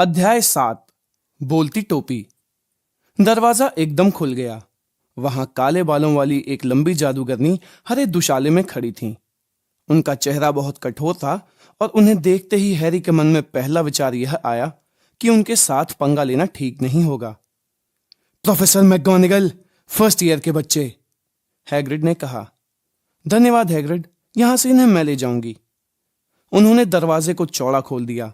अध्याय 7। बोलती टोपी। दरवाजा एकदम खुल गया। वहां काले बालों वाली एक लंबी जादूगरनी हरे दुशाले में खड़ी थी। उनका चेहरा बहुत कठोर था और उन्हें देखते ही हैरी के मन में पहला विचार यह आया कि उनके साथ पंगा लेना ठीक नहीं होगा। प्रोफेसर मैकगोनागल, फर्स्ट ईयर के बच्चे, हैग्रिड ने कहा। धन्यवाद हैग्रिड, यहां से इन्हें मैं ले जाऊंगी। उन्होंने दरवाजे को चौड़ा खोल दिया।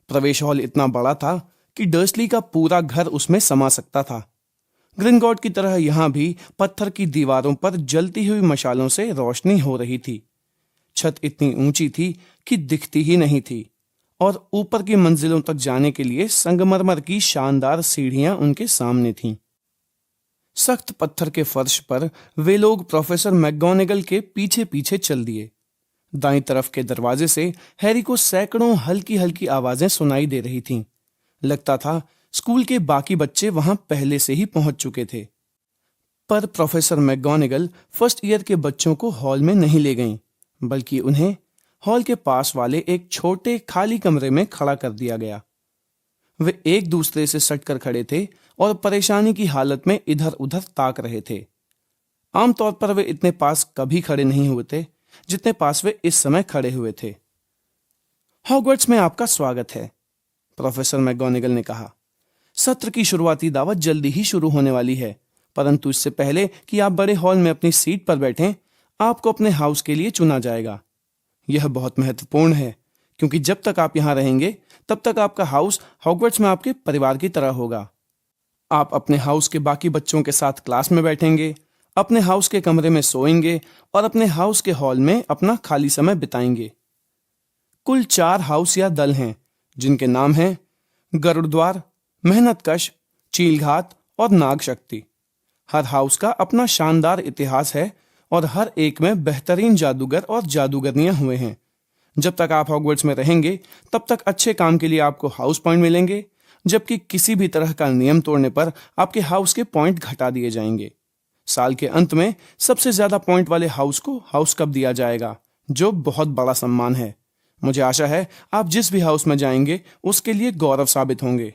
प्रवेश हॉल इतना बड़ा था कि डर्सली का पूरा घर उसमें समा सकता था। ग्रिंगॉट की तरह यहां भी पत्थर की दीवारों पर जलती हुई मशालों से रोशनी हो रही थी। छत इतनी ऊंची थी कि दिखती ही नहीं थी और ऊपर की मंजिलों तक जाने के लिए संगमरमर की शानदार सीढ़ियां उनके सामने थीं। सख्त पत्थर के फर्श पर वे लोग प्रोफेसर मैकगोनागल के पीछे पीछे चल दिए। दाईं तरफ के दरवाजे से हैरी को सैकड़ों हल्की हल्की आवाजें सुनाई दे रही थीं। लगता था स्कूल के बाकी बच्चे वहां पहले से ही पहुंच चुके थे। पर प्रोफेसर मैकगोनागल फर्स्ट ईयर के बच्चों को हॉल में नहीं ले गईं, बल्कि उन्हें हॉल के पास वाले एक छोटे खाली कमरे में खड़ा कर दिया गया। वे एक दूसरे से सटकर खड़े थे और परेशानी की हालत में इधर उधर ताक रहे थे। आमतौर पर वे इतने पास कभी खड़े नहीं हुए थे जितने पास वे इस समय खड़े हुए थे। हॉगवर्ट्स में आपका स्वागत है, प्रोफेसर मैकगोनागल ने कहा। सत्र की शुरुआती दावत जल्दी ही शुरू होने वाली है, परंतु इससे पहले कि आप बड़े हॉल में अपनी सीट पर बैठें, आपको अपने हाउस के लिए चुना जाएगा। यह बहुत महत्वपूर्ण है, क्योंकि जब तक आप यहां रहेंगे तब तक आपका हाउस हॉगवर्ट्स में आपके परिवार की तरह होगा। आप अपने हाउस के बाकी बच्चों के साथ क्लास में बैठेंगे, अपने हाउस के कमरे में सोएंगे और अपने हाउस के हॉल में अपना खाली समय बिताएंगे। कुल 4 हाउस या दल हैं, जिनके नाम हैं गरुड़द्वार, मेहनतकश, चीलघात और नागशक्ति। हर हाउस का अपना शानदार इतिहास है और हर एक में बेहतरीन जादूगर और जादूगरनियां हुए हैं। जब तक आप हॉगवर्ट्स में रहेंगे तब तक अच्छे काम के लिए आपको हाउस पॉइंट मिलेंगे, जबकि किसी भी तरह का नियम तोड़ने पर आपके हाउस के पॉइंट घटा दिए जाएंगे। साल के अंत में सबसे ज्यादा पॉइंट वाले हाउस को हाउस कप दिया जाएगा, जो बहुत बड़ा सम्मान है। मुझे आशा है आप जिस भी हाउस में जाएंगे उसके लिए गौरव साबित होंगे।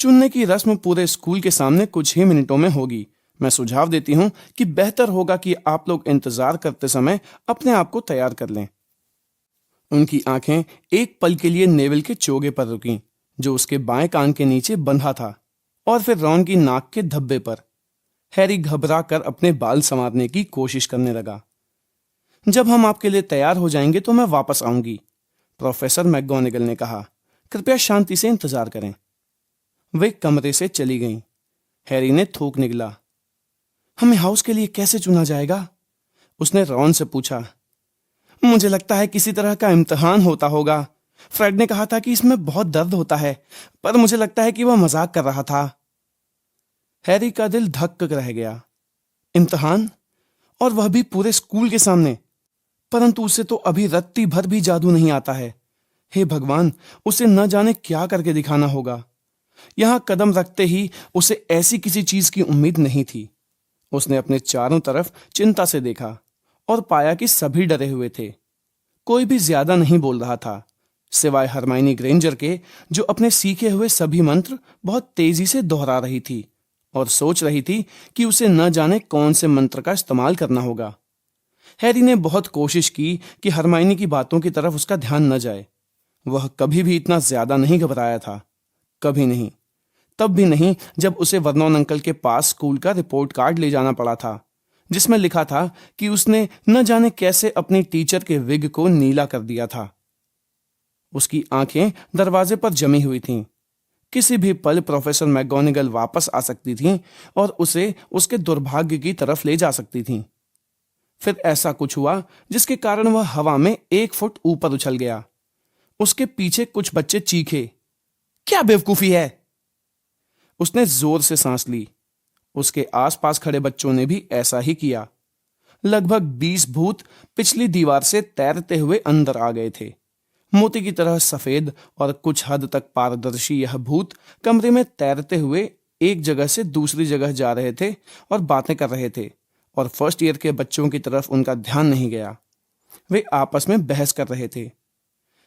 चुनने की रस्म पूरे स्कूल के सामने कुछ ही मिनटों में होगी। मैं सुझाव देती हूं कि बेहतर होगा कि आप लोग इंतजार करते समय अपने आप को तैयार कर लें। उनकी आंखें एक पल के लिए नेविल के चोगे पर रुकीं, जो उसके बाएं कान के नीचे बंधा था, और फिर रॉन की नाक के धब्बे पर। हैरी घबरा कर अपने बाल संवारने की कोशिश करने लगा। जब हम आपके लिए तैयार हो जाएंगे तो मैं वापस आऊंगी, प्रोफेसर मैकगोनागल ने कहा। कृपया शांति से इंतजार करें। वे कमरे से चली गईं। हैरी ने थूक निगला। हमें हाउस के लिए कैसे चुना जाएगा? उसने रॉन से पूछा। मुझे लगता है किसी तरह का इम्तिहान होता होगा। फ्रेड ने कहा था कि इसमें बहुत दर्द होता है, पर मुझे लगता है कि वह मजाक कर रहा था। हैरी का दिल धक रह गया। इम्तिहान? और वह भी पूरे स्कूल के सामने। परंतु उसे तो अभी रत्ती भर भी जादू नहीं आता है। हे भगवान, उसे न जाने क्या करके दिखाना होगा। यहां कदम रखते ही उसे ऐसी किसी चीज की उम्मीद नहीं थी। उसने अपने चारों तरफ चिंता से देखा और पाया कि सभी डरे हुए थे। कोई भी ज्यादा नहीं बोल रहा था, सिवाय हरमाइनी ग्रेंजर के, जो अपने सीखे हुए सभी मंत्र बहुत तेजी से दोहरा रही थी और सोच रही थी कि उसे न जाने कौन से मंत्र का इस्तेमाल करना होगा। हैरी ने बहुत कोशिश की कि हरमाइनी की बातों की तरफ उसका ध्यान न जाए। वह कभी भी इतना ज्यादा नहीं घबराया था, कभी नहीं। तब भी नहीं जब उसे वर्नॉन अंकल के पास स्कूल का रिपोर्ट कार्ड ले जाना पड़ा था, जिसमें लिखा था कि उसने न जाने कैसे अपनी टीचर के विग को नीला कर दिया था। उसकी आंखें दरवाजे पर जमी हुई थीं। किसी भी पल प्रोफेसर मैकगोनागल वापस आ सकती थीं और उसे उसके दुर्भाग्य की तरफ ले जा सकती थीं। फिर ऐसा कुछ हुआ जिसके कारण वह हवा में 1 फुट ऊपर उछल गया। उसके पीछे कुछ बच्चे चीखे, क्या बेवकूफी है! उसने जोर से सांस ली। उसके आसपास खड़े बच्चों ने भी ऐसा ही किया। लगभग 20 भूत पिछली दीवार से तैरते हुए अंदर आ गए थे। मोती की तरह सफेद और कुछ हद तक पारदर्शी यह भूत कमरे में तैरते हुए एक जगह से दूसरी जगह जा रहे थे और बातें कर रहे थे, और फर्स्ट ईयर के बच्चों की तरफ उनका ध्यान नहीं गया। वे आपस में बहस कर रहे थे।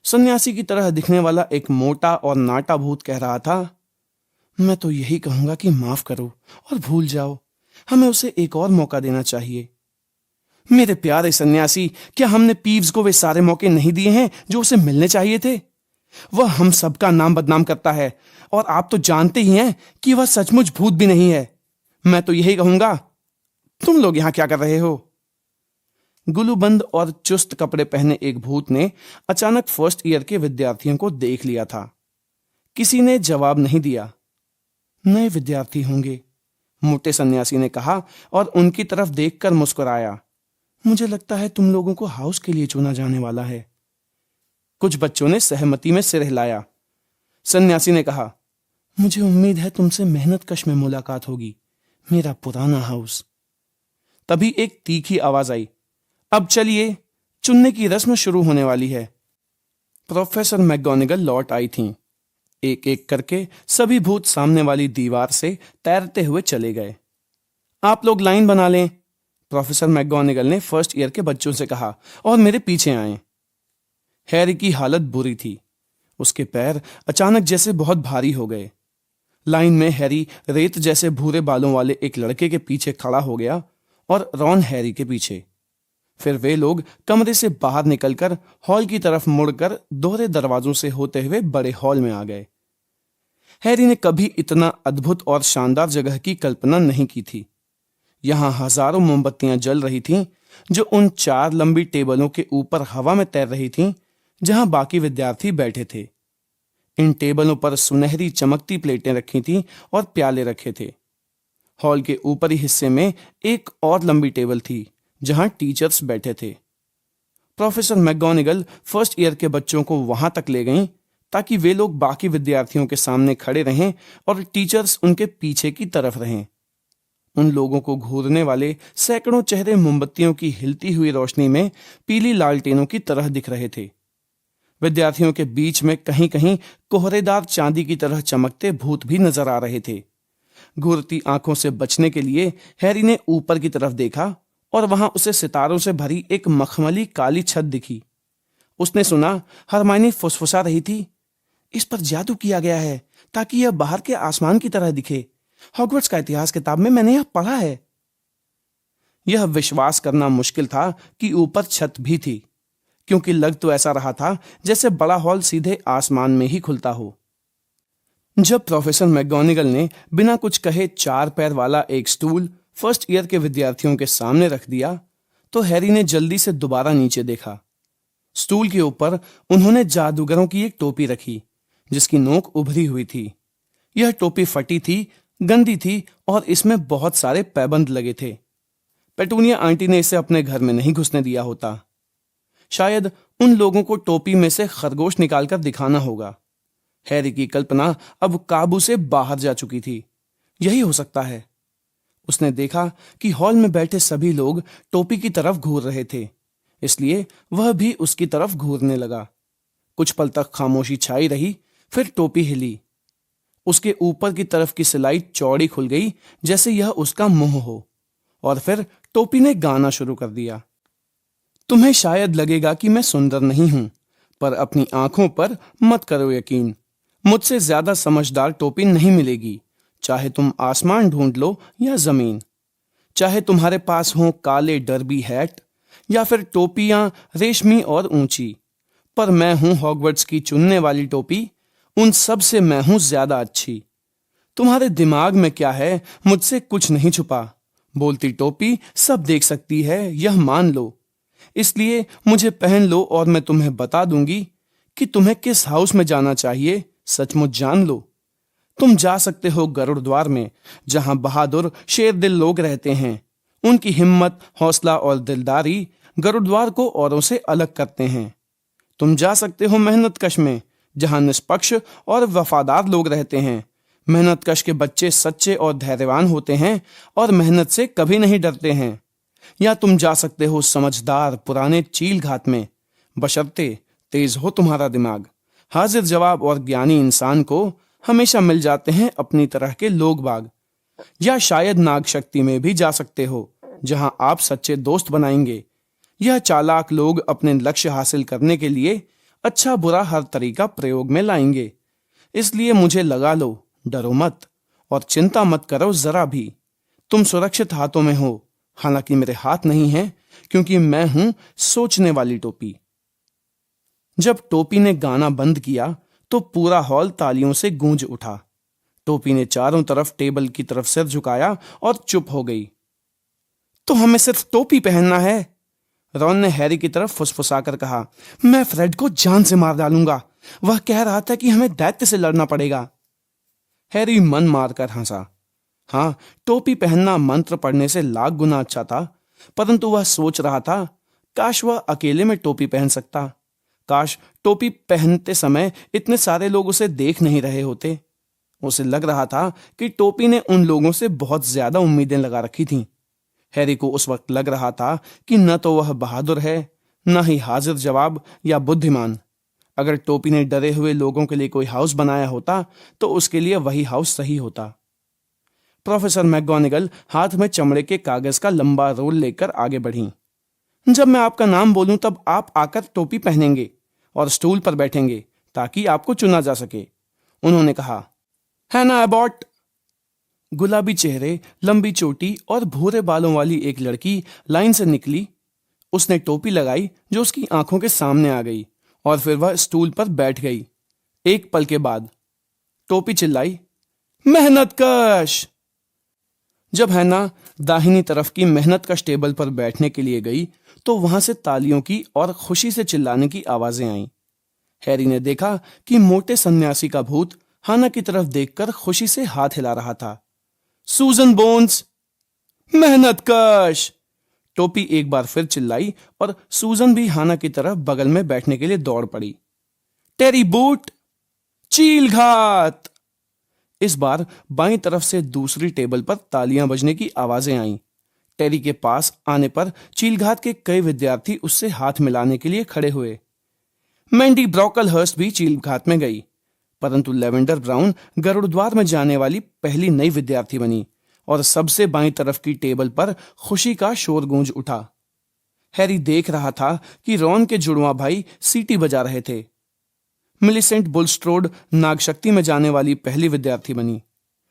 सन्यासी की तरह दिखने वाला एक मोटा और नाटा भूत कह रहा था, मैं तो यही कहूंगा कि माफ करो और भूल जाओ, हमें उसे एक और मौका देना चाहिए। मेरे प्यारे सन्यासी, क्या हमने पीव्स को वे सारे मौके नहीं दिए हैं जो उसे मिलने चाहिए थे? वह हम सबका नाम बदनाम करता है और आप तो जानते ही हैं कि वह सचमुच भूत भी नहीं है। मैं तो यही कहूंगा, तुम लोग यहां क्या कर रहे हो? गुलूबंद और चुस्त कपड़े पहने एक भूत ने अचानक फर्स्ट ईयर के विद्यार्थियों को देख लिया था। किसी ने जवाब नहीं दिया। नए विद्यार्थी होंगे, मोटे सन्यासी ने कहा और उनकी तरफ देखकर मुस्कुराया। मुझे लगता है तुम लोगों को हाउस के लिए चुना जाने वाला है। कुछ बच्चों ने सहमति में सिर हिलाया। सन्यासी ने कहा, मुझे उम्मीद है तुमसे मेहनत कश में मुलाकात होगी, मेरा पुराना हाउस। तभी एक तीखी आवाज आई, अब चलिए, चुनने की रस्म शुरू होने वाली है। प्रोफेसर मैकगोनागल लौट आई थीं। एक एक करके सभी भूत सामने वाली दीवार से तैरते हुए चले गए। आप लोग लाइन बना लें, प्रोफेसर मैकगोनागल ने फर्स्ट ईयर के बच्चों से कहा, और मेरे पीछे आए। हैरी की हालत बुरी थी। उसके पैर अचानक जैसे बहुत भारी हो गए। लाइन में हैरी रेत जैसे भूरे बालों वाले एक लड़के के पीछे खड़ा हो गया और रॉन हैरी के पीछे। फिर वे लोग कमरे से बाहर निकलकर हॉल की तरफ मुड़कर दोहरे दरवाजों से होते हुए बड़े हॉल में आ गए। हैरी ने कभी इतना अद्भुत और शानदार जगह की कल्पना नहीं की थी। यहां हजारों मोमबत्तियां जल रही थीं, जो उन 4 लंबी टेबलों के ऊपर हवा में तैर रही थीं, जहां बाकी विद्यार्थी बैठे थे। इन टेबलों पर सुनहरी चमकती प्लेटें रखी थीं और प्याले रखे थे। हॉल के ऊपरी हिस्से में एक और लंबी टेबल थी, जहां टीचर्स बैठे थे। प्रोफेसर मैकगोनागल फर्स्ट ईयर के बच्चों को वहां तक ले गईं ताकि वे लोग बाकी विद्यार्थियों के सामने खड़े रहें और टीचर्स उनके पीछे की तरफ रहें। उन लोगों को घूरने वाले सैकड़ों चेहरे मोमबत्तियों की हिलती हुई रोशनी में पीली लालटेनों की तरह दिख रहे थे। विद्यार्थियों के बीच में कहीं कहीं कोहरेदार चांदी की तरह चमकते भूत भी नजर आ रहे थे। घूरती आंखों से बचने के लिए हैरी ने ऊपर की तरफ देखा और वहां उसे सितारों से भरी एक मखमली काली छत दिखी। उसने सुना हरमाइनी फुसफुसा रही थी, इस पर जादू किया गया है ताकि यह बाहर के आसमान की तरह दिखे। हॉगवर्ट्स का इतिहास किताब में मैंने यह पढ़ा है। यह विश्वास करना मुश्किल था कि ऊपर छत भी थी, क्योंकि लग तो ऐसा रहा था जैसे बड़ा हॉल सीधे आसमान में ही खुलता हो। जब प्रोफेसर मैकगोनागल ने बिना कुछ कहे 4 पैर वाला एक स्टूल फर्स्ट ईयर के विद्यार्थियों के सामने रख दिया, तो हैरी ने जल्दी से दोबारा नीचे देखा। स्टूल के ऊपर उन्होंने जादूगरों की एक टोपी रखी, जिसकी नोक उभरी हुई थी। यह टोपी फटी थी, गंदी थी और इसमें बहुत सारे पैबंद लगे थे। पेटूनिया आंटी ने इसे अपने घर में नहीं घुसने दिया होता। शायद उन लोगों को टोपी में से खरगोश निकालकर दिखाना होगा। हैरी की कल्पना अब काबू से बाहर जा चुकी थी। यही हो सकता है। उसने देखा कि हॉल में बैठे सभी लोग टोपी की तरफ घूर रहे थे, इसलिए वह भी उसकी तरफ घूरने लगा। कुछ पल तक खामोशी छाई रही, फिर टोपी हिली। उसके ऊपर की तरफ की सिलाई चौड़ी खुल गई, जैसे यह उसका मुंह हो, और फिर टोपी ने गाना शुरू कर दिया। तुम्हें शायद लगेगा कि मैं सुंदर नहीं हूं, पर अपनी आंखों पर मत करो यकीन। मुझसे ज्यादा समझदार टोपी नहीं मिलेगी, चाहे तुम आसमान ढूंढ लो या जमीन। चाहे तुम्हारे पास हो काले डर्बी हैट या फिर टोपियां रेशमी और ऊंची, पर मैं हूं हॉगवर्ट्स की चुनने वाली टोपी। उन सब से मैं हूं ज्यादा अच्छी। तुम्हारे दिमाग में क्या है, मुझसे कुछ नहीं छुपा। बोलती टोपी सब देख सकती है, यह मान लो। इसलिए मुझे पहन लो और मैं तुम्हें बता दूंगी कि तुम्हें किस हाउस में जाना चाहिए। सचमुच जान लो। तुम जा सकते हो गरुड़ द्वार में, जहां बहादुर शेर दिल लोग रहते हैं। उनकी हिम्मत, हौसला और दिलदारी गरुड़ द्वार को औरों से अलग करते हैं। तुम जा सकते हो मेहनत कश में, जहां निष्पक्ष और वफादार लोग रहते हैं। मेहनत कश के बच्चे सच्चे और धैर्यवान होते हैं और मेहनत से कभी नहीं डरते हैं। या तुम जा सकते हो समझदार पुराने चील घात में, बशर्ते तेज हो तुम्हारा दिमाग। हाजिर जवाब और ज्ञानी इंसान को हमेशा मिल जाते हैं अपनी तरह के लोग बाग। या शायद नाग शक्ति में भी जा सकते हो, जहां आप सच्चे दोस्त बनाएंगे। यह चालाक लोग अपने लक्ष्य हासिल करने के लिए अच्छा बुरा हर तरीका प्रयोग में लाएंगे, इसलिए मुझे लगा लो, डरो मत और चिंता मत करो जरा भी। तुम सुरक्षित हाथों में हो, हालांकि मेरे हाथ नहीं हैं, क्योंकि मैं हूं सोचने वाली टोपी। जब टोपी ने गाना बंद किया तो पूरा हॉल तालियों से गूंज उठा। टोपी ने चारों तरफ टेबल की तरफ सिर झुकाया और चुप हो गई। तो हमें सिर्फ टोपी पहनना है, रॉन ने हैरी की तरफ फुसफुसाकर कहा। मैं फ्रेड को जान से मार डालूंगा, वह कह रहा था कि हमें दैत्य से लड़ना पड़ेगा। हैरी मन मारकर हंसा। हाँ, टोपी पहनना मंत्र पढ़ने से लाख गुना अच्छा था, परंतु वह सोच रहा था काश वह अकेले में टोपी पहन सकता। काश टोपी पहनते समय इतने सारे लोग उसे देख नहीं रहे होते। उसे लग रहा था कि टोपी ने उन लोगों से बहुत ज्यादा उम्मीदें लगा रखी थीं। हैरी को उस वक्त लग रहा था कि न तो वह बहादुर है, न ही हाजिर जवाब या बुद्धिमान। अगर टोपी ने डरे हुए लोगों के लिए कोई हाउस बनाया होता तो उसके लिए वही हाउस सही होता। प्रोफेसर मैकगोनागल हाथ में चमड़े के कागज का लंबा रोल लेकर आगे बढ़ी। जब मैं आपका नाम बोलूं तब आप आकर टोपी पहनेंगे और स्टूल पर बैठेंगे ताकि आपको चुना जा सके, उन्होंने कहा। हैना एबॉट। गुलाबी चेहरे, लंबी चोटी और भूरे बालों वाली एक लड़की लाइन से निकली। उसने टोपी लगाई जो उसकी आंखों के सामने आ गई और फिर वह स्टूल पर बैठ गई। एक पल के बाद टोपी चिल्लाई, मेहनत कश। जब हैना दाहिनी तरफ की मेहनत कश टेबल पर बैठने के लिए गई तो वहां से तालियों की और खुशी से चिल्लाने की आवाजें आईं। हैरी ने देखा कि मोटे सन्यासी का भूत हाना की तरफ देखकर खुशी से हाथ हिला रहा था। सूजन बोन्स, मेहनत कश। टोपी एक बार फिर चिल्लाई और सूजन भी हाना की तरफ बगल में बैठने के लिए दौड़ पड़ी। टेरी बूट, चील घात। इस बार बाईं तरफ से दूसरी टेबल पर तालियां बजने की आवाजें आईं। टेरी के पास आने पर चीलघात के कई विद्यार्थी उससे हाथ मिलाने के लिए खड़े हुए। मैंडी ब्रोकलहर्स्ट भी चीलघात में गई, परंतु लेवेंडर ब्राउन गरुड़द्वार में जाने वाली पहली नई विद्यार्थी बनी और सबसे बाईं तरफ की टेबल पर खुशी का शोर गूंज उठा। हैरी देख रहा था कि रॉन के जुड़वा भाई सीटी बजा रहे थे। मिलिसेंट बुलस्ट्रोड नागशक्ति में जाने वाली पहली विद्यार्थी बनी।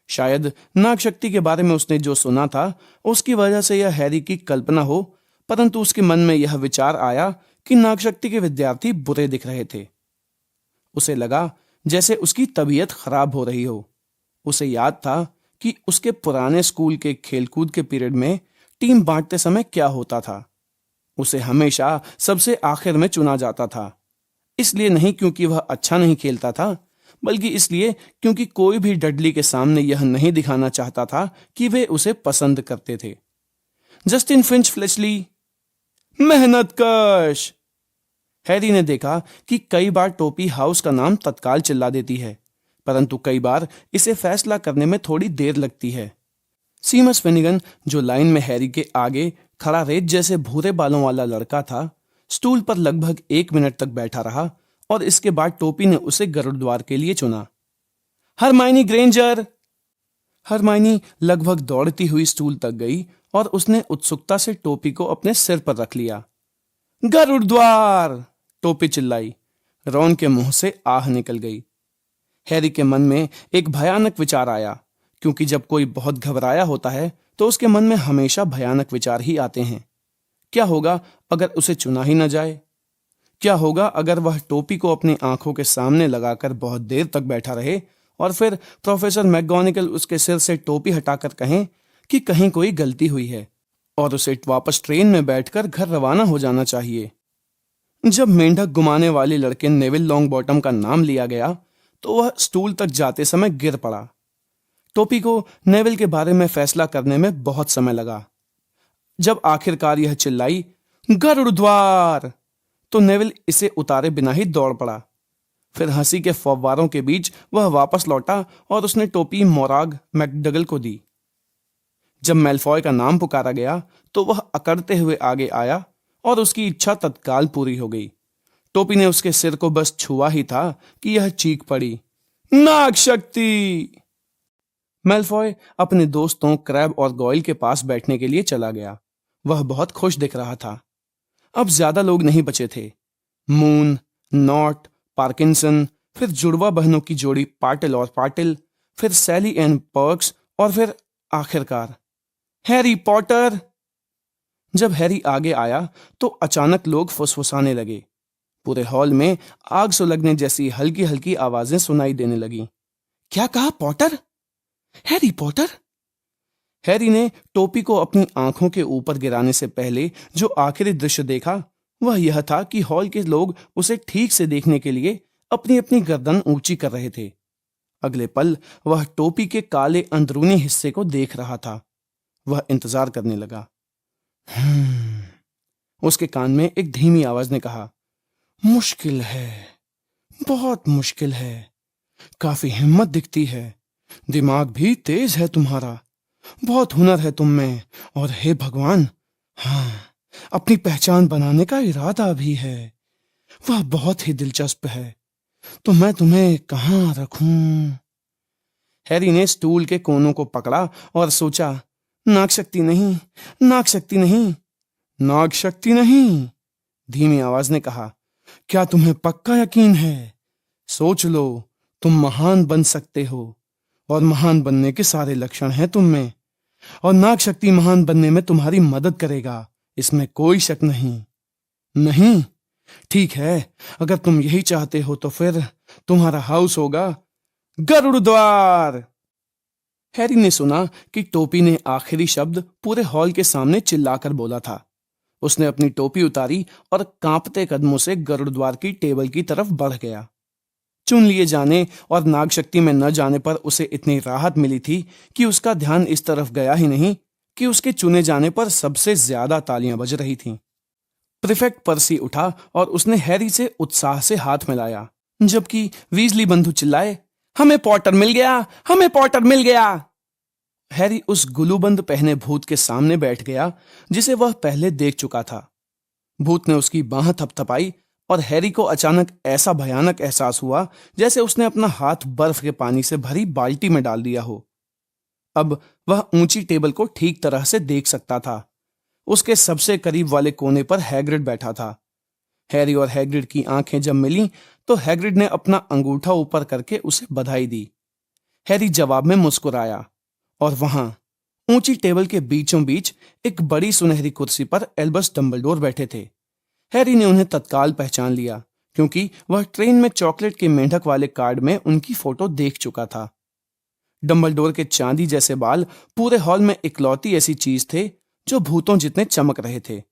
शायद नागशक्ति के बारे में उसने जो सुना था उसकी वजह से यह हैरी की कल्पना हो, परंतु उसके मन में यह विचार आया कि नागशक्ति के विद्यार्थी बुरे दिख रहे थे। उसे लगा जैसे उसकी तबीयत खराब हो रही हो। उसे याद था कि उसके पुराने स्कूल के खेलकूद के पीरियड में टीम बांटते समय क्या होता था। उसे हमेशा सबसे आखिर में चुना जाता था, इसलिए नहीं क्योंकि वह अच्छा नहीं खेलता था, बल्कि इसलिए क्योंकि कोई भी डडली के सामने यह नहीं दिखाना चाहता था कि वे उसे पसंद करते थे। जस्टिन फिंच फ्लेचली, मेहनत कश। हैरी ने देखा कि कई बार टोपी हाउस का नाम तत्काल चिल्ला देती है, परंतु कई बार इसे फैसला करने में थोड़ी देर लगती है। सीमस फिनिगन, जो लाइन में हैरी के आगे खड़ा रेत जैसे भूरे बालों वाला लड़का था, स्टूल पर लगभग 1 मिनट तक बैठा रहा और इसके बाद टोपी ने उसे गरुड़द्वार के लिए चुना। Hermione Granger. हरमाइनी लगभग दौड़ती हुई स्टूल तक गई और उसने उत्सुकता से टोपी को अपने सिर पर रख लिया। गरुड़द्वार, टोपी चिल्लाई। रॉन के मुंह से आह निकल गई। हैरी के मन में एक भयानक विचार आया, क्योंकि जब कोई बहुत घबराया होता है तो उसके मन में हमेशा भयानक विचार ही आते हैं। क्या होगा अगर उसे चुना ही न जाए? क्या होगा अगर वह टोपी को अपनी आंखों के सामने लगाकर बहुत देर तक बैठा रहे और फिर प्रोफेसर मैकगोनागल उसके सिर से टोपी हटाकर कहें कि कहीं कोई गलती हुई है और उसे वापस ट्रेन में बैठकर घर रवाना हो जाना चाहिए। जब मेंढक घुमाने वाले लड़के नेविल लॉन्गबॉटम का नाम लिया गया तो वह स्टूल तक जाते समय गिर पड़ा। टोपी को नेविल के बारे में फैसला करने में बहुत समय लगा। जब आखिरकार यह चिल्लाई, गरुड़द्वार, तो नेविल इसे उतारे बिना ही दौड़ पड़ा। फिर हंसी के फव्वारों के बीच वह वापस लौटा और उसने टोपी मोराग मैकडगल को दी। जब मैल्फॉय का नाम पुकारा गया तो वह अकड़ते हुए आगे आया और उसकी इच्छा तत्काल पूरी हो गई। टोपी ने उसके सिर को बस छुआ ही था कि यह चीख पड़ी, नाग शक्ति। मैल्फॉय अपने दोस्तों क्रैब और गॉयल के पास बैठने के लिए चला गया। वह बहुत खुश दिख रहा था। अब ज्यादा लोग नहीं बचे थे। मून, नॉट, पार्किंसन, फिर जुड़वा बहनों की जोड़ी पाटिल और पाटिल, फिर सैली एंड पर्क्स और फिर आखिरकार हैरी पॉटर। जब हैरी आगे आया तो अचानक लोग फुसफुसाने लगे। पूरे हॉल में आग सुलगने जैसी हल्की हल्की आवाजें सुनाई देने लगी। क्या कहा, पॉटर? Harry Potter? हैरी ने टोपी को अपनी आंखों के ऊपर गिराने से पहले जो आखिरी दृश्य देखा वह यह था कि हॉल के लोग उसे ठीक से देखने के लिए अपनी अपनी गर्दन ऊंची कर रहे थे। अगले पल वह टोपी के काले अंदरूनी हिस्से को देख रहा था। वह इंतजार करने लगा। उसके कान में एक धीमी आवाज ने कहा, मुश्किल है, बहुत मुश्किल है। काफी हिम्मत दिखती है, दिमाग भी तेज है तुम्हारा, बहुत हुनर है तुम में, और हे भगवान, हाँ, अपनी पहचान बनाने का इरादा भी है। वह बहुत ही दिलचस्प है। तो मैं तुम्हें कहाँ रखूं? हैरी ने स्टूल के कोनों को पकड़ा और सोचा, नाग शक्ति नहीं, नाग शक्ति नहीं, नाग शक्ति नहीं। धीमी आवाज ने कहा, क्या तुम्हें पक्का यकीन है? सोच लो, तुम महान बन सकते हो, और महान बनने के सारे लक्षण हैं तुम में, और नाग शक्ति महान बनने में तुम्हारी मदद करेगा, इसमें कोई शक नहीं। नहीं? ठीक है, अगर तुम यही चाहते हो तो फिर तुम्हारा हाउस होगा गरुड़ द्वार। हैरी ने सुना कि टोपी ने आखिरी शब्द पूरे हॉल के सामने चिल्लाकर बोला था। उसने अपनी टोपी उतारी और कांपते कदमों से गरुड़ द्वार की टेबल की तरफ बढ़ गया। चुन लिए जाने और नाग शक्ति में न जाने पर उसे इतनी राहत मिली थी कि उसका ध्यान इस तरफ गया ही नहीं कि उसके चुने जाने पर सबसे ज्यादा तालियां बज रही थीं। प्रीफेक्ट पर्सी उठा और उसने हैरी से उत्साह से हाथ मिलाया, जबकि वीजली बंधु चिल्लाए, हमें पॉटर मिल गया, हमें पॉटर मिल गया। हैरी उस गुलूबंद पहने भूत के सामने बैठ गया जिसे वह पहले देख चुका था। भूत ने उसकी बांह थपथपाई और हैरी को अचानक ऐसा भयानक एहसास हुआ जैसे उसने अपना हाथ बर्फ के पानी से भरी बाल्टी में डाल दिया हो। अब वह ऊंची टेबल को ठीक तरह से देख सकता था। उसके सबसे करीब वाले कोने पर हैग्रिड बैठा था। हैरी और हैग्रिड की आंखें जब मिलीं तो हैग्रिड ने अपना अंगूठा ऊपर करके उसे बधाई दी। हैरी जवाब में मुस्कुराया और वहां ऊंची टेबल के बीचों बीच एक बड़ी सुनहरी कुर्सी पर एल्बस डंबलडोर बैठे थे। हैरी ने उन्हें तत्काल पहचान लिया क्योंकि वह ट्रेन में चॉकलेट के मेंढक वाले कार्ड में उनकी फोटो देख चुका था। डंबलडोर के चांदी जैसे बाल पूरे हॉल में इकलौती ऐसी चीज थे जो भूतों जितने चमक रहे थे।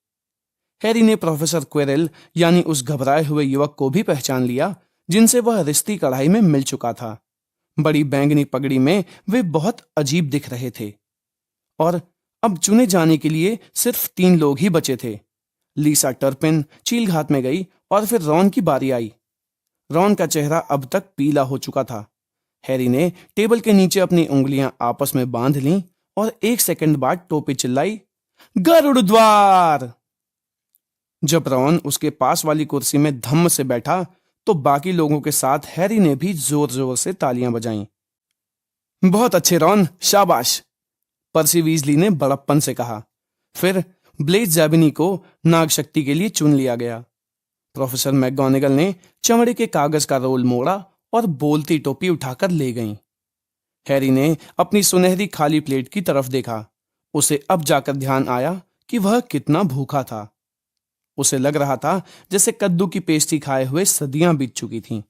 हैरी ने प्रोफेसर क्वेरेल यानी उस घबराए हुए युवक को भी पहचान लिया जिनसे वह रिश्ती कढ़ाई में मिल चुका था। बड़ी बैंगनी पगड़ी में वे बहुत अजीब दिख रहे थे। और अब चुने जाने के लिए सिर्फ 3 लोग ही बचे थे। लीसा टर्पिन चील घात में गई और फिर रॉन की बारी आई। रॉन का चेहरा अब तक पीला हो चुका था। हैरी ने टेबल के नीचे अपनी उंगलियां आपस में बांध लीं और 1 सेकंड बाद टोपी चिल्लाई, गरुड़ द्वार। जब रॉन उसके पास वाली कुर्सी में धम्म से बैठा तो बाकी लोगों के साथ हैरी ने भी जोर जोर से तालियां बजाईं। बहुत अच्छे रॉन, शाबाश, पर्सी वीजली ने बड़प्पन से कहा। फिर ब्लेज जैबिनी को नाग शक्ति के लिए चुन लिया गया। प्रोफेसर मैकगोनागल ने चमड़े के कागज का रोल मोड़ा और बोलती टोपी उठाकर ले गईं। हैरी ने अपनी सुनहरी खाली प्लेट की तरफ देखा। उसे अब जाकर ध्यान आया कि वह कितना भूखा था। उसे लग रहा था जैसे कद्दू की पेस्ट्री खाए हुए सदियां बीत चुकी थीं।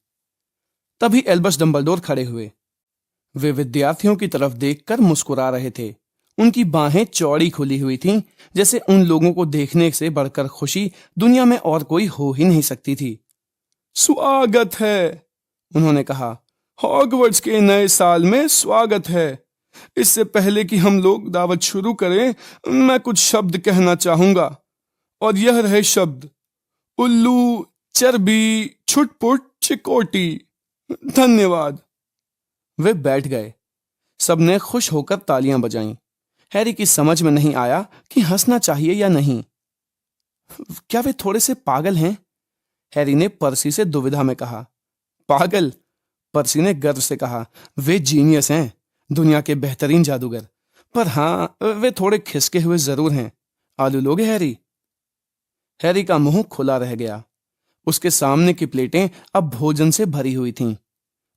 तभी एल्बस डंबलडोर खड़े हुए। वे विद्यार्थियों की तरफ देखकर मुस्कुरा रहे थे। उनकी बाहें चौड़ी खुली हुई थीं, जैसे उन लोगों को देखने से बढ़कर खुशी दुनिया में और कोई हो ही नहीं सकती थी। स्वागत है, उन्होंने कहा, हॉगवर्ट्स के नए साल में स्वागत है। इससे पहले कि हम लोग दावत शुरू करें, मैं कुछ शब्द कहना चाहूंगा, और यह रहे शब्द उल्लू, चर्बी, छुटपुट, चिकोटी। धन्यवाद। वे बैठ गए। सबने खुश होकर तालियां बजाईं। हैरी की समझ में नहीं आया कि हंसना चाहिए या नहीं। क्या वे थोड़े से पागल हैं? हैरी ने पर्सी से दुविधा में कहा। पागल? पर्सी ने गर्व से कहा, वे जीनियस हैं, दुनिया के बेहतरीन जादूगर। पर हाँ, वे थोड़े खिसके हुए जरूर हैं। आलू लोगे हैरी? हैरी का मुंह खुला रह गया। उसके सामने की प्लेटें अब भोजन से भरी हुई थीं।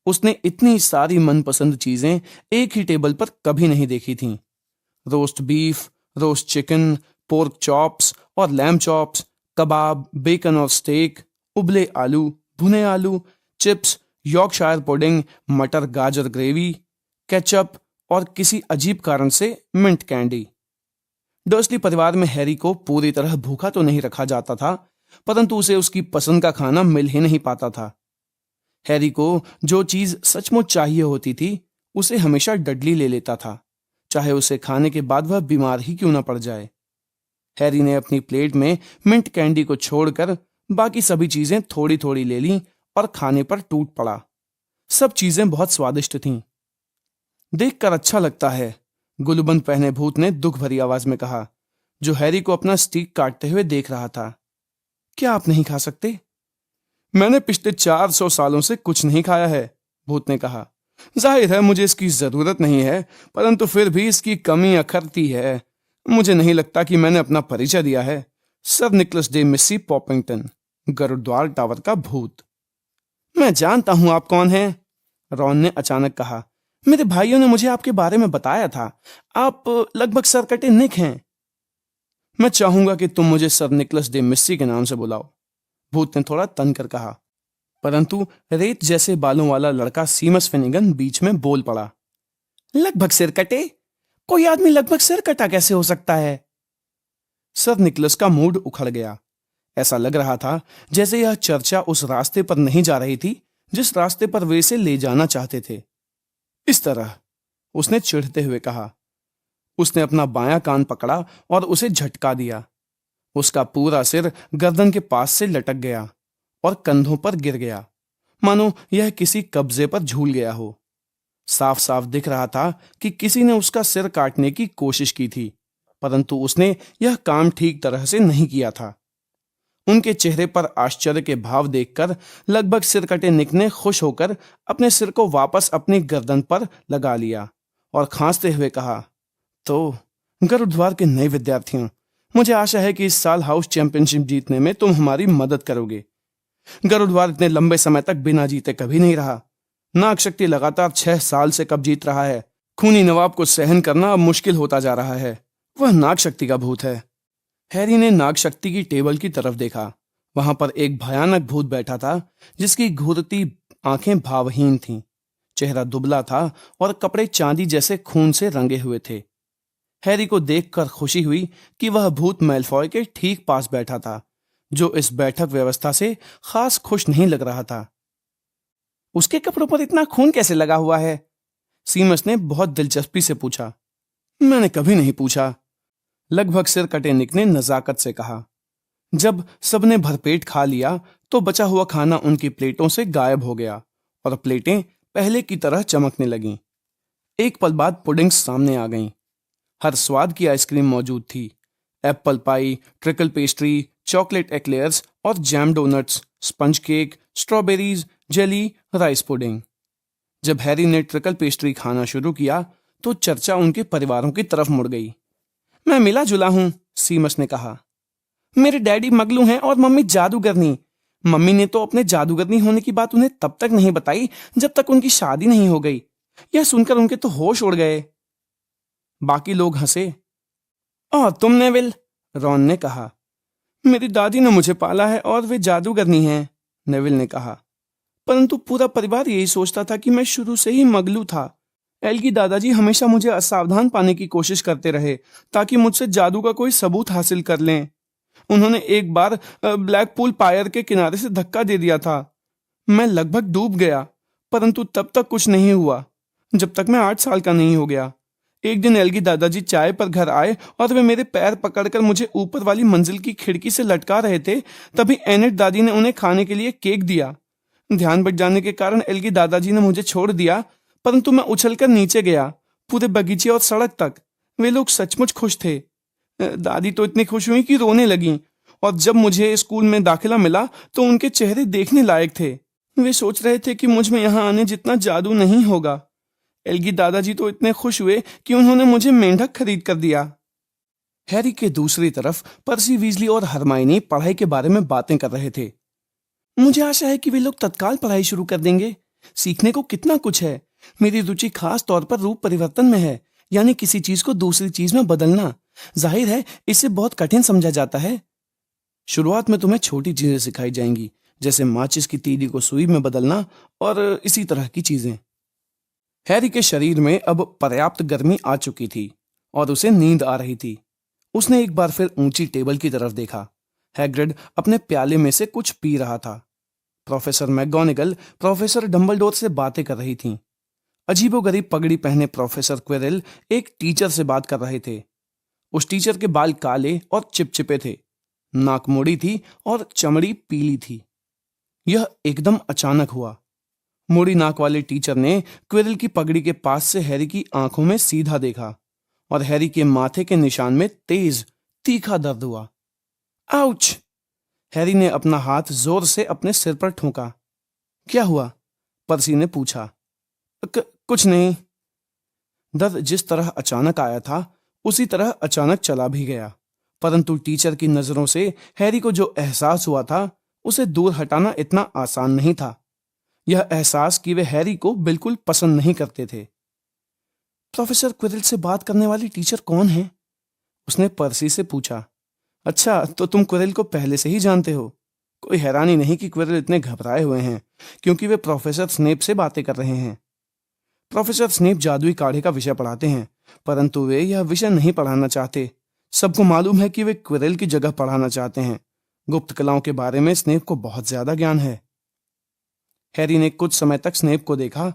उसने इतनी सारी मनपसंद चीजें एक ही टेबल पर कभी नहीं देखी थीं। Roast beef, roast chicken, pork chops और लैम चॉप्स, कबाब, बेकन और स्टेक, उबले आलू, भुने आलू, चिप्स, यॉर्कशायर पुडिंग, मटर गाजर ग्रेवी, केचप और किसी अजीब कारण से मिंट कैंडी। डर्सली परिवार में हैरी को पूरी तरह भूखा तो नहीं रखा जाता था, परंतु उसे उसकी पसंद का खाना मिल ही नहीं पाता था। हैरी को जो चीज सचमुच चाहिए होती थी उसे हमेशा डडली ले लेता था, चाहे उसे खाने के बाद वह बीमार ही क्यों न पड़ जाए। हैरी ने अपनी प्लेट में मिंट कैंडी को छोड़कर बाकी सभी चीजें थोड़ी थोड़ी ले लीं और खाने पर टूट पड़ा। सब चीजें बहुत स्वादिष्ट थीं। देखकर अच्छा लगता है, गुलबंद पहने भूत ने दुख भरी आवाज में कहा, जो हैरी को अपना स्टीक काटते हुए देख रहा था। क्या आप नहीं खा सकते? मैंने पिछले 400 सालों से कुछ नहीं खाया है, भूत ने कहा। जाहिर है मुझे इसकी जरूरत नहीं है, परंतु फिर भी इसकी कमी अखरती है। मुझे नहीं लगता कि मैंने अपना परिचय दिया है। सर निकोलस डे मिस्सी पॉपिंगटन, गरुड़द्वार टावर का भूत। मैं जानता हूं आप कौन हैं, रॉन ने अचानक कहा। मेरे भाइयों ने मुझे आपके बारे में बताया था। आप लगभग सरकटे निक हैं। मैं चाहूंगा कि तुम मुझे सर निकोलस डे मिस्सी के नाम से बुलाओ, भूत ने थोड़ा तन कर कहा। परंतु रेत जैसे बालों वाला लड़का सीमस फिनिगन बीच में बोल पड़ा। लगभग सिर कटे? कोई आदमी लगभग सिर कटा कैसे हो सकता है? सर निकोलस का मूड उखड़ गया। ऐसा लग रहा था जैसे यह चर्चा उस रास्ते पर नहीं जा रही थी जिस रास्ते पर वे इसे ले जाना चाहते थे। इस तरह, उसने चिढ़ते हुए कहा। उसने अपना बायां कान पकड़ा और उसे झटका दिया। उसका पूरा सिर गर्दन के पास से लटक गया और कंधों पर गिर गया, मानो यह किसी कब्जे पर झूल गया हो। साफ साफ दिख रहा था कि किसी ने उसका सिर काटने की कोशिश की थी, परंतु उसने यह काम ठीक तरह से नहीं किया था। उनके चेहरे पर आश्चर्य के भाव देखकर लगभग सिरकटे निक ने खुश होकर अपने सिर को वापस अपनी गर्दन पर लगा लिया और खांसते हुए कहा, तो गरुड़द्वार के नए विद्यार्थियों, मुझे आशा है कि इस साल हाउस चैंपियनशिप जीतने में तुम हमारी मदद करोगे। गरुड़द्वार इतने लंबे समय तक बिना जीते कभी नहीं रहा। नाग शक्ति लगातार 6 साल से कब जीत रहा है। खूनी नवाब को सहन करना अब मुश्किल होता जा रहा है। वह नाग शक्ति का भूत है। हैरी ने नाग शक्ति की टेबल की तरफ देखा। वहां पर एक भयानक भूत बैठा था जिसकी घूरती आंखें भावहीन थीं। चेहरा दुबला था और कपड़े चांदी जैसे खून से रंगे हुए थे। हैरी को देखकर खुशी हुई कि वह भूत मैलफॉय के ठीक पास बैठा था, जो इस बैठक व्यवस्था से खास खुश नहीं लग रहा था। उसके कपड़ों पर इतना खून कैसे लगा हुआ है? सीमस ने बहुत दिलचस्पी से पूछा। मैंने कभी नहीं पूछा, लगभग सिर कटे निक ने नजाकत से कहा। जब सबने भरपेट खा लिया तो बचा हुआ खाना उनकी प्लेटों से गायब हो गया और प्लेटें पहले की तरह चमकने लगीं। एक पल बाद पुडिंग्स सामने आ गईं। हर स्वाद की आइसक्रीम मौजूद थी। Apple pie, treacle pastry, chocolate eclairs और jam donuts, sponge cake, strawberries, jelly, rice pudding. जब हैरी ने ट्रिकल पेस्ट्री खाना शुरू किया तो चर्चा उनके परिवारों की तरफ मुड़ गई। मैं मिला जुला हूं, सीमस ने कहा। मेरे डैडी मगलू हैं और मम्मी जादूगरनी। मम्मी ने तो अपने जादूगरनी होने की बात उन्हें तब तक नहीं बताई जब तक उनकी शादी नहीं हो गई। यह सुनकर उनके तो होश उड़ गए। बाकी लोग हंसे। और तुम नेविल, रॉन ने कहा। मेरी दादी ने मुझे पाला है और वे जादूगरनी हैं, नेविल ने कहा। परंतु पूरा परिवार यही सोचता था कि मैं शुरू से ही मगलू था। एल्गी दादाजी हमेशा मुझे असावधान पाने की कोशिश करते रहे ताकि मुझसे जादू का कोई सबूत हासिल कर लें। उन्होंने एक बार ब्लैकपूल पायर के किनारे से धक्का दे दिया था। मैं लगभग डूब गया, परंतु तब तक कुछ नहीं हुआ जब तक मैं 8 साल का नहीं हो गया। एक दिन एल्गी दादाजी चाय पर घर आए और वे मेरे पैर पकड़कर मुझे ऊपर वाली मंजिल की खिड़की से लटका रहे थे। तभी एनेट दादी ने उन्हें खाने के लिए केक दिया। ध्यान भट जाने के कारण एल्गी दादाजी ने मुझे छोड़ दिया, परंतु मैं उछलकर नीचे गया, पूरे बगीचे और सड़क तक। वे लोग सचमुच खुश थे। दादी तो इतनी खुश हुई कि रोने लगी, और जब मुझे स्कूल में दाखिला मिला तो उनके चेहरे देखने लायक थे। वे सोच रहे थे कि मुझ में यहाँ आने जितना जादू नहीं होगा। एल्गी दादाजी तो इतने खुश हुए कि उन्होंने मुझे मेंढक खरीद कर दिया। हैरी के दूसरी तरफ पर्सी वीजली और हरमाइनी पढ़ाई के बारे में बातें कर रहे थे। मुझे आशा है कि वे लोग तत्काल पढ़ाई शुरू कर देंगे। सीखने को कितना कुछ है। मेरी रुचि खास तौर पर रूप परिवर्तन में है, यानी किसी चीज को दूसरी चीज में बदलना। जाहिर है इसे बहुत कठिन समझा जाता है। शुरुआत में तुम्हें छोटी चीजें सिखाई जाएंगी, जैसे माचिस की तीली को सुई में बदलना और इसी तरह की चीजें। हैरी के शरीर में अब पर्याप्त गर्मी आ चुकी थी और उसे नींद आ रही थी। उसने एक बार फिर ऊंची टेबल की तरफ देखा। हैग्रिड अपने प्याले में से कुछ पी रहा था। प्रोफेसर मैगोनिगल प्रोफेसर डंबलडोर से बातें कर रही थीं। अजीबोगरीब पगड़ी पहने प्रोफेसर क्विरिल एक टीचर से बात कर रहे थे। उस टीचर के बाल काले और चिपचिपे थे, नाक मुड़ी थी और चमड़ी पीली थी। यह एकदम अचानक हुआ। मुड़ी नाक वाले टीचर ने क्विरिल की पगड़ी के पास से हैरी की आंखों में सीधा देखा और हैरी के माथे के निशान में तेज तीखा दर्द हुआ। आउच! हैरी ने अपना हाथ जोर से अपने सिर पर ठोंका। क्या हुआ? पर्सी ने पूछा। कुछ नहीं। दर्द जिस तरह अचानक आया था उसी तरह अचानक चला भी गया, परंतु टीचर की नजरों से हैरी को जो एहसास हुआ था उसे दूर हटाना इतना आसान नहीं था। यह एहसास कि वे हैरी को बिल्कुल पसंद नहीं करते थे। प्रोफेसर क्विरिल से बात करने वाली टीचर कौन है? उसने पर्सी से पूछा। अच्छा, तो तुम क्विरिल को पहले से ही जानते हो। कोई हैरानी नहीं कि क्विरिल इतने घबराए हुए हैं, क्योंकि वे प्रोफेसर स्नेप से बातें कर रहे हैं। प्रोफेसर स्नेप जादुई काढ़े का विषय पढ़ाते हैं, परंतु वे यह विषय नहीं पढ़ाना चाहते। सबको मालूम है कि वे क्विरिल की जगह पढ़ाना चाहते हैं। गुप्त कलाओं के बारे में स्नेप को बहुत ज्यादा ज्ञान है। हैरी ने कुछ समय तक स्नेप को देखा,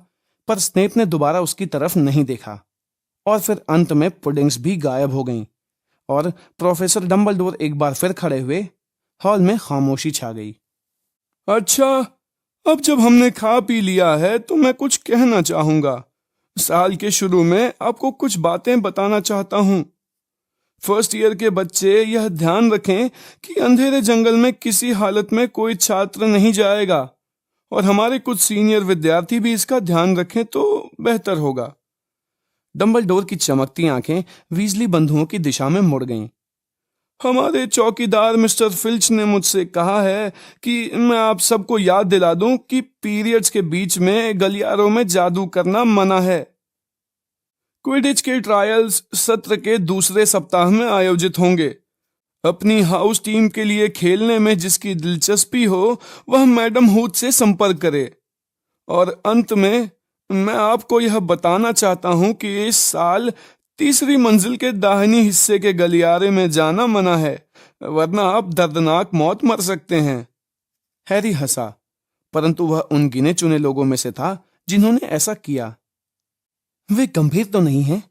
पर स्नेप ने दोबारा उसकी तरफ नहीं देखा और फिर अंत में पुडिंग्स भी गायब हो गईं और प्रोफेसर डंबलडोर एक बार फिर खड़े हुए। हॉल में खामोशी छा गई। अच्छा, अब जब हमने खा पी लिया है तो मैं कुछ कहना चाहूंगा। साल के शुरू में आपको कुछ बातें बताना चाहता हूं। फर्स्ट ईयर के बच्चे यह ध्यान रखें कि अंधेरे जंगल में किसी हालत में कोई छात्र नहीं जाएगा, और हमारे कुछ सीनियर विद्यार्थी भी इसका ध्यान रखें तो बेहतर होगा। डंबलडोर की चमकती आंखें वीजली बंधुओं की दिशा में मुड़ गईं। हमारे चौकीदार मिस्टर फिल्च ने मुझसे कहा है कि मैं आप सबको याद दिला दूं कि पीरियड्स के बीच में गलियारों में जादू करना मना है। क्विडिच के ट्रायल्स सत्र के दूसरे सप्ताह में आयोजित होंगे। अपनी हाउस टीम के लिए खेलने में जिसकी दिलचस्पी हो वह मैडम हुथ से संपर्क करे। और अंत में मैं आपको यह बताना चाहता हूं कि इस साल तीसरी मंजिल के दाहिनी हिस्से के गलियारे में जाना मना है, वरना आप दर्दनाक मौत मर सकते हैं। हैरी हंसा, परंतु वह उन गिने चुने लोगों में से था जिन्होंने ऐसा किया। वे गंभीर तो नहीं हैं?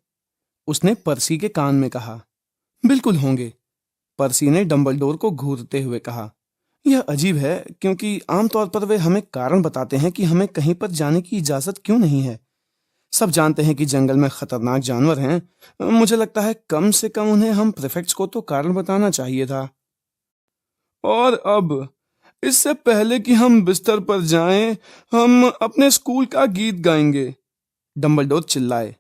उसने पर्सी के कान में कहा। बिल्कुल होंगे, पर्सी ने डंबलडोर को घूरते हुए कहा। यह अजीब है, क्योंकि आमतौर पर वे हमें कारण बताते हैं कि हमें कहीं पर जाने की इजाजत क्यों नहीं है। सब जानते हैं कि जंगल में खतरनाक जानवर हैं। मुझे लगता है कम से कम उन्हें हम प्रीफेक्ट्स को तो कारण बताना चाहिए था। और अब इससे पहले कि हम बिस्तर पर जाएं, हम अपने स्कूल का गीत गाएंगे, डंबलडोर चिल्लाए।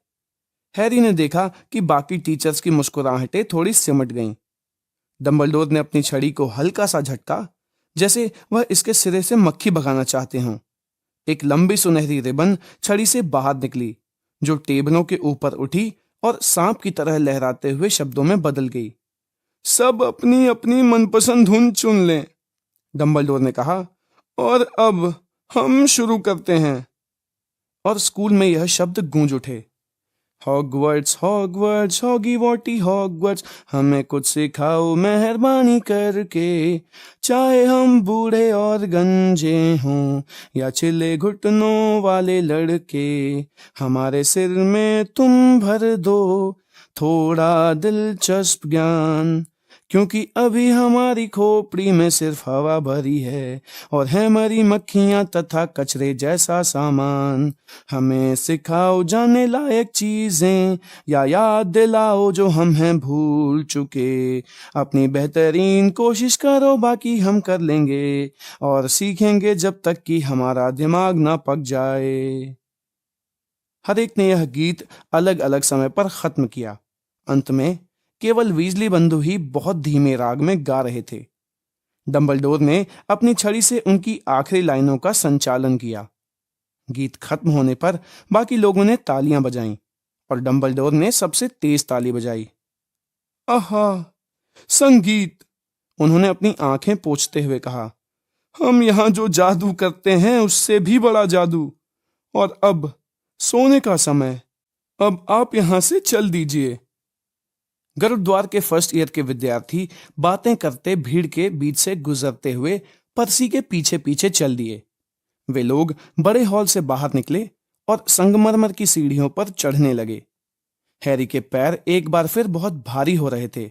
हैरी ने देखा कि बाकी टीचर्स की मुस्कुराहटें थोड़ी सिमट गईं। डंबलडोर ने अपनी छड़ी को हल्का सा झटका, जैसे वह इसके सिरे से मक्खी भगाना चाहते हों। एक लंबी सुनहरी रिबन छड़ी से बाहर निकली, जो टेबलों के ऊपर उठी और सांप की तरह लहराते हुए शब्दों में बदल गई। सब अपनी अपनी मनपसंद धुन चुन लें, डंबलडोर ने कहा, और अब हम शुरू करते हैं। और स्कूल में यह शब्द गूंज उठे। हॉगवर्ट्स हॉगवर्ट्स हॉगी वॉटी हॉगवर्ट्स, हमें कुछ सिखाओ मेहरबानी करके, चाहे हम बूढ़े और गंजे हों या छिले घुटनों वाले लड़के, हमारे सिर में तुम भर दो थोड़ा दिलचस्प ज्ञान, क्योंकि अभी हमारी खोपड़ी में सिर्फ हवा भरी है और है मरी मक्खियां तथा कचरे जैसा सामान। हमें सिखाओ जाने लायक चीजें या याद दिलाओ जो हम हैं भूल चुके। अपनी बेहतरीन कोशिश करो, बाकी हम कर लेंगे और सीखेंगे जब तक कि हमारा दिमाग ना पक जाए। हर एक ने यह गीत अलग अलग समय पर खत्म किया। अंत में केवल वीजली बंधु ही बहुत धीमे राग में गा रहे थे। डंबलडोर ने अपनी छड़ी से उनकी आखिरी लाइनों का संचालन किया। गीत खत्म होने पर बाकी लोगों ने तालियां बजाईं और डंबलडोर ने सबसे तेज ताली बजाई। आहा, संगीत! उन्होंने अपनी आंखें पोंछते हुए कहा। हम यहां जो जादू करते हैं उससे भी बड़ा जादू। और अब सोने का समय। अब आप यहां से चल दीजिए। गुरुद्वार के फर्स्ट ईयर के विद्यार्थी बातें करते भीड़ के बीच से गुजरते हुए पर्सी के पीछे पीछे चल दिए। वे लोग बड़े हॉल से बाहर निकले और संगमरमर की सीढ़ियों पर चढ़ने लगे। हैरी के पैर एक बार फिर बहुत भारी हो रहे थे,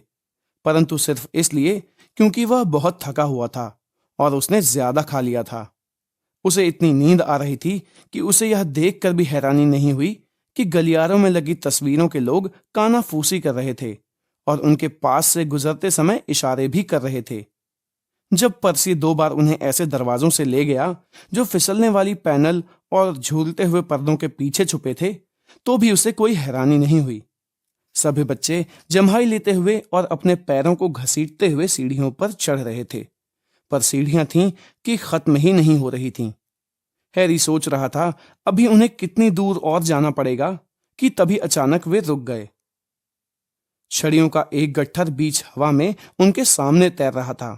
परंतु सिर्फ इसलिए क्योंकि वह बहुत थका हुआ था और उसने ज्यादा खा लिया था। उसे इतनी नींद आ रही थी कि उसे यह देखकर भी हैरानी नहीं हुई कि गलियारों में लगी तस्वीरों के लोग कानाफूसी कर रहे थे और उनके पास से गुजरते समय इशारे भी कर रहे थे। जब पर्सी 2 बार उन्हें ऐसे दरवाजों से ले गया जो फिसलने वाली पैनल और झूलते हुए पर्दों के पीछे छुपे थे, तो भी उसे कोई हैरानी नहीं हुई। सभी बच्चे जम्हाई लेते हुए और अपने पैरों को घसीटते हुए सीढ़ियों पर चढ़ रहे थे, पर सीढ़ियां थीं कि खत्म ही नहीं हो रही थीं। हैरी सोच रहा था अभी उन्हें कितनी दूर और जाना पड़ेगा कि तभी अचानक वे रुक गए। छड़ियों का एक गट्ठर बीच हवा में उनके सामने तैर रहा था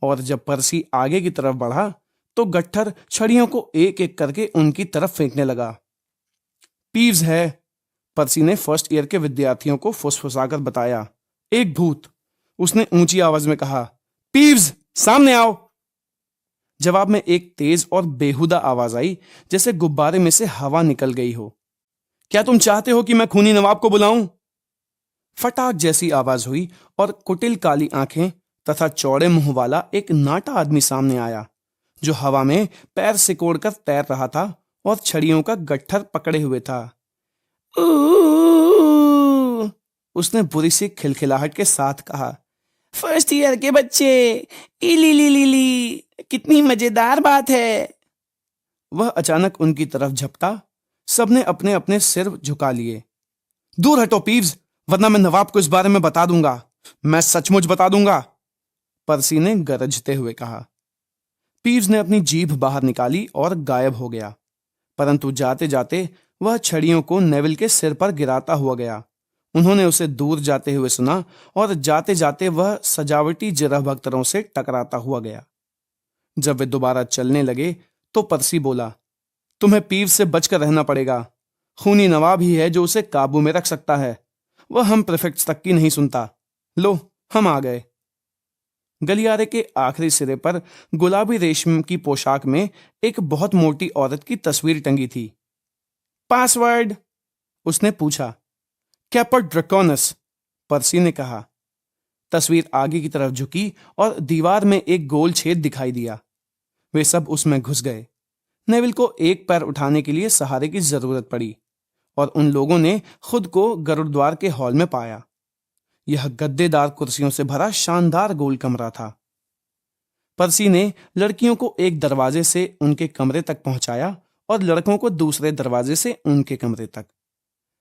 और जब पर्सी आगे की तरफ बढ़ा तो गट्ठर छड़ियों को एक एक करके उनकी तरफ फेंकने लगा। पीव्स है, पर्सी ने फर्स्ट ईयर के विद्यार्थियों को फुसफुसाकर बताया। एक भूत, उसने ऊंची आवाज में कहा। पीव्स, सामने आओ। जवाब में एक तेज और बेहुदा आवाज आई, जैसे गुब्बारे में से हवा निकल गई हो। क्या तुम चाहते हो कि मैं खूनी नवाब को बुलाऊं? फटाक जैसी आवाज हुई और कुटिल काली आंखें तथा चौड़े मुंह वाला एक नाटा आदमी सामने आया, जो हवा में पैर सिकोड़कर तैर रहा था और छड़ियों का गट्ठर पकड़े हुए था। उसने बुरी सी खिलखिलाहट के साथ कहा। फर्स्ट ईयर के बच्चे, इली ली ली ली, कितनी मजेदार बात है। वह अचानक उनकी तरफ झपटा। सबने अपने अपने सिर झुका लिए। दूर हटो पीव्स, वरना मैं नवाब को इस बारे में बता दूंगा। मैं सचमुच बता दूंगा, पर्सी ने गरजते हुए कहा। पीव्स ने अपनी जीभ बाहर निकाली और गायब हो गया, परंतु जाते जाते वह छड़ियों को नेविल के सिर पर गिराता हुआ गया। उन्होंने उसे दूर जाते हुए सुना और जाते जाते वह सजावटी जिरह भक्तरों से टकराता हुआ गया। जब वे दोबारा चलने लगे तो पर्सी बोला, तुम्हें पीव्स से बचकर रहना पड़ेगा। खूनी नवाब ही है जो उसे काबू में रख सकता है। वह हम प्रीफेक्ट्स तक की नहीं सुनता। लो, हम आ गए। गलियारे के आखिरी सिरे पर गुलाबी रेशम की पोशाक में एक बहुत मोटी औरत की तस्वीर टंगी थी। पासवर्ड, उसने पूछा। कैपर ड्रैकोनस, पर्सी ने कहा। तस्वीर आगे की तरफ झुकी और दीवार में एक गोल छेद दिखाई दिया। वे सब उसमें घुस गए। नेविल को एक पैर उठाने के लिए सहारे की जरूरत पड़ी और उन लोगों ने खुद को गुरुद्वार के हॉल में पाया। यह गद्देदार कुर्सियों से भरा शानदार गोल कमरा था। पर्सी ने लड़कियों को एक दरवाजे से उनके कमरे तक पहुंचाया और लड़कों को दूसरे दरवाजे से उनके कमरे तक।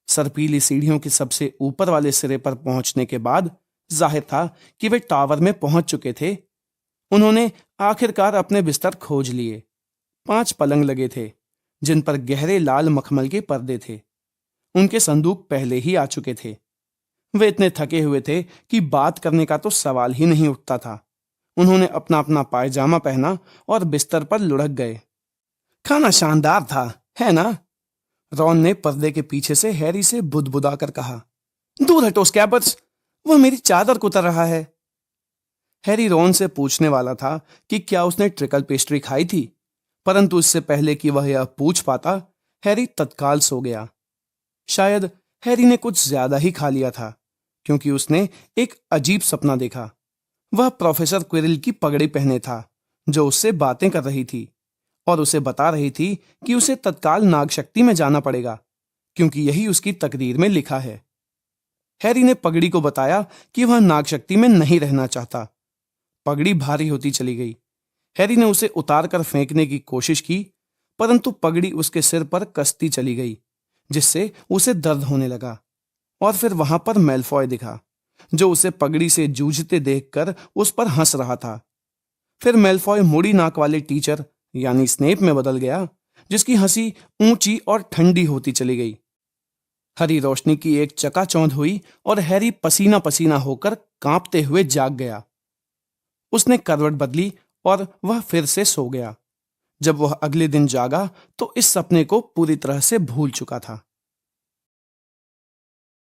सरपीली सीढ़ियों के सबसे ऊपर वाले सिरे पर पहुंचने के बाद जाहिर था कि वे टावर में पहुंच चुके थे। उन्होंने आखिरकार अपने बिस्तर खोज लिए। 5 पलंग लगे थे, जिन पर गहरे लाल मखमल के पर्दे थे। उनके संदूक पहले ही आ चुके थे। वे इतने थके हुए थे कि बात करने का तो सवाल ही नहीं उठता था। उन्होंने अपना अपना पायजामा पहना और बिस्तर पर लुढ़क गए। खाना शानदार था, है ना? रॉन ने पर्दे के पीछे से हैरी से बुदबुदाकर कहा। दूर हटो स्कैबर्स, वह मेरी चादर कुतर रहा है। हैरी रॉन से पूछने वाला था कि क्या उसने ट्रिकल पेस्ट्री खाई थी, परंतु इससे पहले कि वह यह पूछ पाता, हैरी तत्काल सो गया। शायद हैरी ने कुछ ज्यादा ही खा लिया था, क्योंकि उसने एक अजीब सपना देखा। वह प्रोफेसर क्विरिल की पगड़ी पहने था, जो उससे बातें कर रही थी और उसे बता रही थी कि उसे तत्काल नागशक्ति में जाना पड़ेगा, क्योंकि यही उसकी तकदीर में लिखा है। हैरी ने पगड़ी को बताया कि वह नागशक्ति में नहीं रहना चाहता। पगड़ी भारी होती चली गई। हैरी ने उसे उतार कर फेंकने की कोशिश की, परंतु पगड़ी उसके सिर पर कसती चली गई, जिससे उसे दर्द होने लगा। और फिर वहां पर मैल्फॉय दिखा, जो उसे पगड़ी से जूझते देखकर उस पर हंस रहा था। फिर मेलफॉय मुड़ी नाक वाले टीचर यानी स्नेप में बदल गया, जिसकी हंसी ऊंची और ठंडी होती चली गई। हरी रोशनी की एक चकाचौंध हुई और हैरी पसीना पसीना होकर कांपते हुए जाग गया। उसने करवट बदली और वह फिर से सो गया। जब वह अगले दिन जागा तो इस सपने को पूरी तरह से भूल चुका था।